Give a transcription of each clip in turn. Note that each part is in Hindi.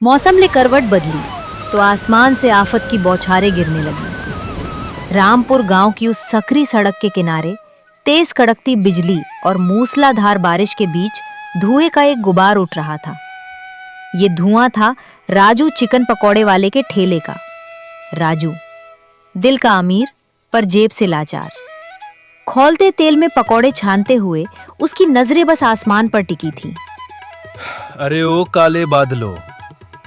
मौसम ने करवट बदली तो आसमान से आफत की बौछारें गिरने लगी। रामपुर गांव की उस सकरी सड़क के किनारे तेज कड़कती बिजली और मूसलाधार बारिश के बीच धुएं का एक गुबार उठ रहा था। ये धुआं था राजू चिकन पकौड़े वाले के ठेले का। राजू दिल का अमीर पर जेब से लाचार। खौलते तेल में पकौड़े छानते हुए उसकी नजरें बस आसमान पर टिकी थीं। अरे ओ काले बादलों,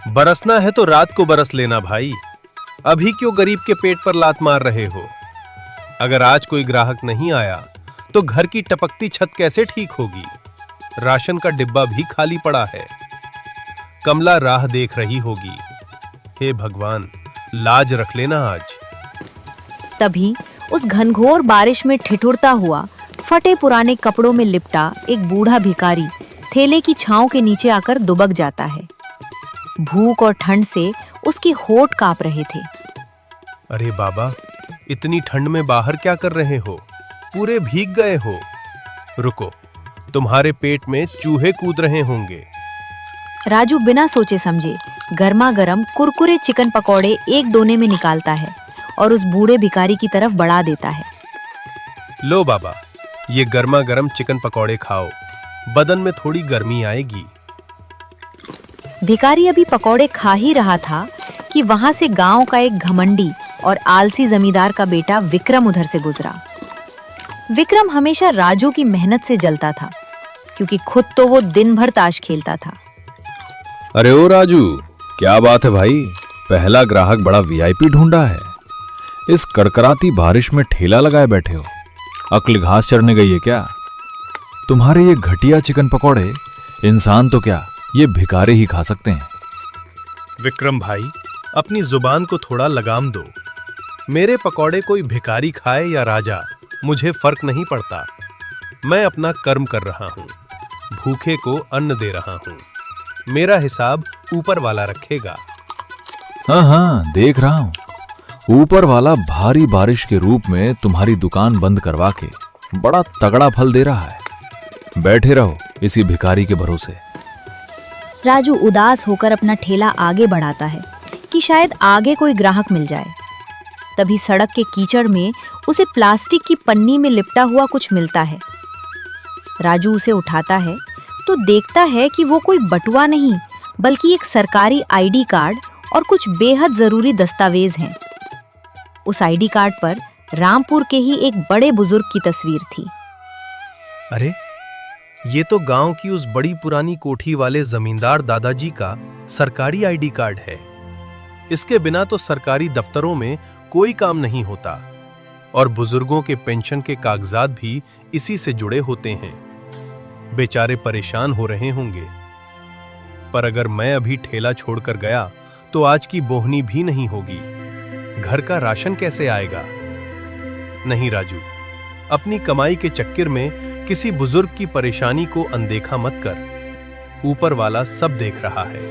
बरसना है तो रात को बरस लेना भाई। अभी क्यों गरीब के पेट पर लात मार रहे हो? अगर आज कोई ग्राहक नहीं आया तो घर की टपकती छत कैसे ठीक होगी? राशन का डिब्बा भी खाली पड़ा है। कमला राह देख रही होगी। हे भगवान, लाज रख लेना आज। तभी उस घनघोर बारिश में ठिठुरता हुआ फटे पुराने कपड़ों में लिपटा एक बूढ़ा भिखारी ठेले की छांव के नीचे आकर दुबक जाता है। भूख और ठंड से उसके होंठ कांप रहे थे। अरे बाबा, इतनी ठंड में बाहर क्या कर रहे हो? पूरे भीग गए हो। रुको, तुम्हारे पेट में चूहे कूद रहे होंगे। राजू बिना सोचे समझे गर्मा गर्म कुरकुरे चिकन पकौड़े एक दोने में निकालता है और उस बूढ़े भिखारी की तरफ बढ़ा देता है। लो बाबा, ये गर्मा गर्म चिकन पकौड़े खाओ, बदन में थोड़ी गर्मी आएगी। भिखारी अभी पकौड़े खा ही रहा था कि वहां से गांव का एक घमंडी और आलसी जमींदार का बेटा विक्रम उधर से गुजरा। विक्रम हमेशा राजू की मेहनत से जलता था, क्योंकि खुद तो वो दिन भर ताश खेलता था। अरे ओ राजू, क्या बात है भाई? पहला ग्राहक बड़ा वीआईपी ढूंढा है। इस कड़कड़ाती बारिश में ठेला लगाए बैठे हो। अक्ल घास चरने गई है क्या? तुम्हारे ये घटिया चिकन पकौड़े इंसान तो क्या, ये भिखारी ही खा सकते हैं। विक्रम भाई, अपनी जुबान को थोड़ा लगाम दो। मेरे पकौड़े कोई भिखारी खाए या राजा, मुझे फर्क नहीं पड़ता। मैं अपना कर्म कर रहा हूँ, भूखे को अन्न दे रहा हूँ। मेरा हिसाब ऊपर वाला रखेगा। हाँ, देख रहा हूँ। ऊपर वाला भारी बारिश के रूप में तुम्हारी दुकान बंद करवा के बड़ा तगड़ा फल दे रहा है। बैठे रहो इसी भिखारी के भरोसे। राजू उदास होकर अपना ठेला आगे बढ़ाता है कि शायद आगे कोई ग्राहक मिल जाए। तभी सड़क के कीचड़ में उसे प्लास्टिक की पन्नी में लिपटा हुआ कुछ मिलता है। राजू उसे उठाता है तो देखता है कि वो कोई बटुआ नहीं, बल्कि एक सरकारी आईडी कार्ड और कुछ बेहद जरूरी दस्तावेज हैं। उस आईडी कार्ड पर रामपुर के ही एक बड़े बुजुर्ग की तस्वीर थी। अरे, ये तो गांव की उस बड़ी पुरानी कोठी वाले जमींदार दादाजी का सरकारी आईडी कार्ड है। इसके बिना तो सरकारी दफ्तरों में कोई काम नहीं होता और बुजुर्गों के पेंशन के कागजात भी इसी से जुड़े होते हैं। बेचारे परेशान हो रहे होंगे। पर अगर मैं अभी ठेला छोड़कर गया तो आज की बोहनी भी नहीं होगी। घर का राशन कैसे आएगा? नहीं राजू, अपनी कमाई के चक्कर में किसी बुजुर्ग की परेशानी को अनदेखा मत कर। ऊपर वाला सब देख रहा है।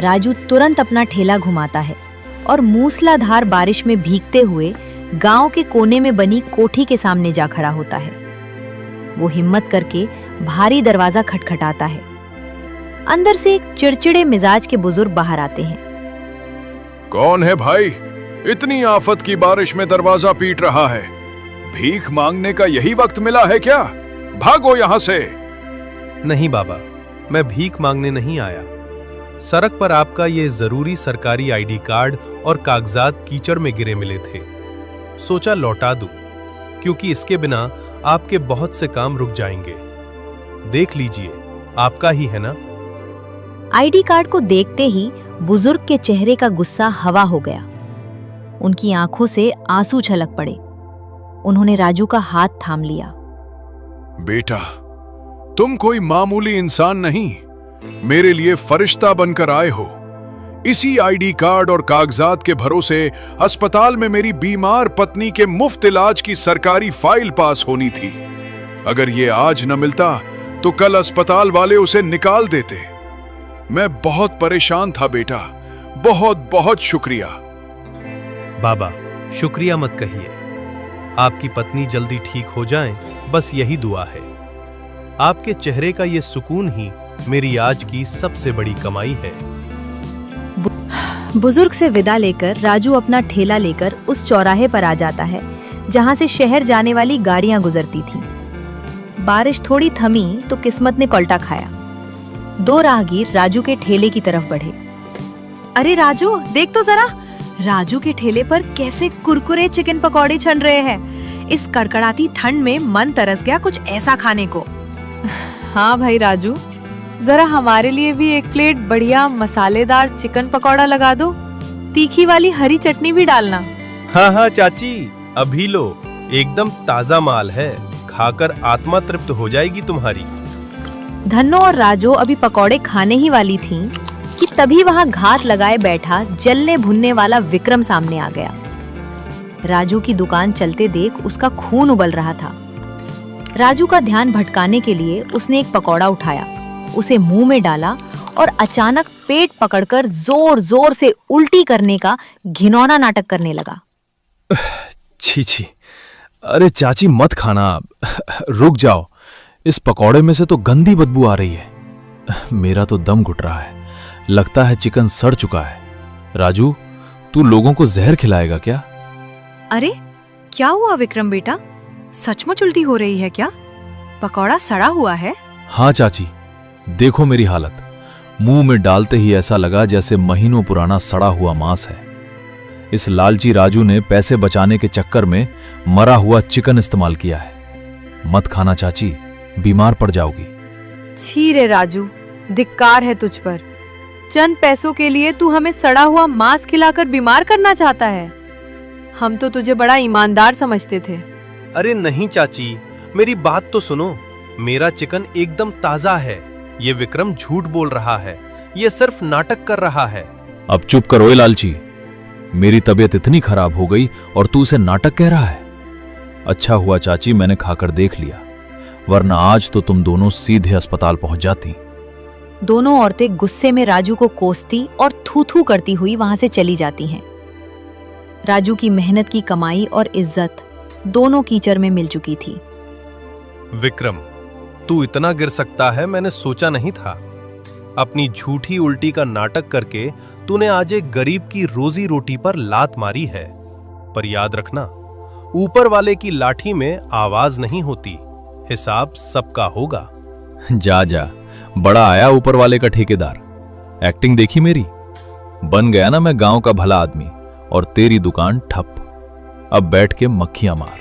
राजू तुरंत अपना ठेला घुमाता है और मूसलाधार बारिश में भीगते हुए गांव के कोने में बनी कोठी के सामने जा खड़ा होता है। वो हिम्मत करके भारी दरवाजा खटखटाता है। अंदर से एक चिड़चिड़े मिजाज के बुजुर्ग बाहर आते हैं। कौन है भाई? इतनी आफत की बारिश में दरवाजा पीट रहा है। भीख मांगने का यही वक्त मिला है क्या? भागो यहां से। नहीं बाबा, मैं भीख मांगने नहीं आया। सड़क पर आपका ये जरूरी सरकारी आईडी कार्ड और कागजात कीचड़ में गिरे मिले थे। सोचा लौटा दूं, क्योंकि इसके बिना आपके बहुत से काम रुक जाएंगे। देख लीजिए, आपका ही है ना? आईडी कार्ड को देखते ही बुजुर्ग के चेहरे का गुस्सा हवा हो गया। उनकी आंखों से आंसू छलक पड़े। उन्होंने राजू का हाथ थाम लिया। बेटा, तुम कोई मामूली इंसान नहीं, मेरे लिए फरिश्ता बनकर आए हो। इसी आईडी कार्ड और कागजात के भरोसे अस्पताल में मेरी बीमार पत्नी के मुफ्त इलाज की सरकारी फाइल पास होनी थी। अगर ये आज न मिलता तो कल अस्पताल वाले उसे निकाल देते। मैं बहुत परेशान था बेटा, बहुत बहुत शुक्रिया। बाबा, शुक्रिया मत कहिए। आपकी पत्नी जल्दी ठीक हो जाए, बस यही दुआ है। आपके चेहरे का ये सुकून ही मेरी आज की सबसे बड़ी कमाई है। बुजुर्ग से विदा लेकर राजू अपना ठेला लेकर उस चौराहे पर आ जाता है जहां से शहर जाने वाली गाड़ियां गुजरती थीं। बारिश थोड़ी थमी तो किस्मत ने पलटा खाया। दो राहगीर राजू के ठेले की तरफ बढ़े। अरे राजू, देख तो जरा, राजू के ठेले पर कैसे कुरकुरे चिकन पकौड़े छन रहे हैं। इस कड़कड़ाती ठंड में मन तरस गया कुछ ऐसा खाने को। हाँ भाई राजू, जरा हमारे लिए भी एक प्लेट बढ़िया मसालेदार चिकन पकौड़ा लगा दो। तीखी वाली हरी चटनी भी डालना। हाँ हाँ चाची, अभी लो, एकदम ताजा माल है, खाकर आत्मा तृप्त हो जाएगी तुम्हारी। धन्नो और राजू अभी पकौड़े खाने ही वाली थीं कि तभी वहां घात लगाए बैठा जलने भुनने वाला विक्रम सामने आ गया। राजू की दुकान चलते देख उसका खून उबल रहा था। राजू का ध्यान भटकाने के लिए उसने एक पकौड़ा उठाया, उसे मुंह में डाला और अचानक पेट पकड़कर जोर जोर से उल्टी करने का घिनौना नाटक करने लगा। छी छी, अरे चाची मत खाना, रुक जाओ, इस पकौड़े में से तो गंदी बदबू आ रही है। मेरा तो दम घुट रहा है, लगता है चिकन सड़ चुका है। राजू, तू लोगों को जहर खिलाएगा क्या? अरे क्या हुआ विक्रम बेटा, सचमुच उल्टी हो रही है क्या? पकौड़ा सड़ा हुआ है? हाँ चाची, देखो मेरी हालत, मुंह में डालते ही ऐसा लगा जैसे महीनों पुराना सड़ा हुआ मांस है। इस लालची राजू ने पैसे बचाने के चक्कर में मरा हुआ चिकन इस्तेमाल किया है। मत खाना चाची, बीमार पड़ जाओगी। छी रे राजू, धिक्कार है तुझ पर। चंद पैसों के लिए तू हमें सड़ा हुआ मांस खिलाकर बीमार करना चाहता है। हम तो तुझे बड़ा ईमानदार समझते थे। अरे नहीं चाची, मेरी बात तो सुनो, मेरा चिकन एकदम ताजा है। ये विक्रम झूठ बोल रहा है, ये सिर्फ नाटक कर रहा है। अब चुप करो लालची, मेरी तबीयत इतनी खराब हो गई और तू उसे नाटक कह रहा है। अच्छा हुआ चाची मैंने खाकर देख लिया, वरना आज तो तुम दोनों सीधे अस्पताल पहुंच जाती। दोनों औरतें गुस्से में राजू को कोसती और थू थू करती हुई वहां से चली जाती हैं। राजू की मेहनत की कमाई और इज्जत दोनों कीचड़ में मिल चुकी थी। विक्रम, तू इतना गिर सकता है मैंने सोचा नहीं था। अपनी झूठी उल्टी का नाटक करके तूने आज एक गरीब की रोजी रोटी पर लात मारी है। पर याद रखना, ऊपर वाले की लाठी में आवाज नहीं होती, हिसाब सबका होगा। जा जा, बड़ा आया ऊपर वाले का ठेकेदार। एक्टिंग देखी मेरी? बन गया ना मैं गांव का भला आदमी, और तेरी दुकान ठप। अब बैठ के मक्खियां मार।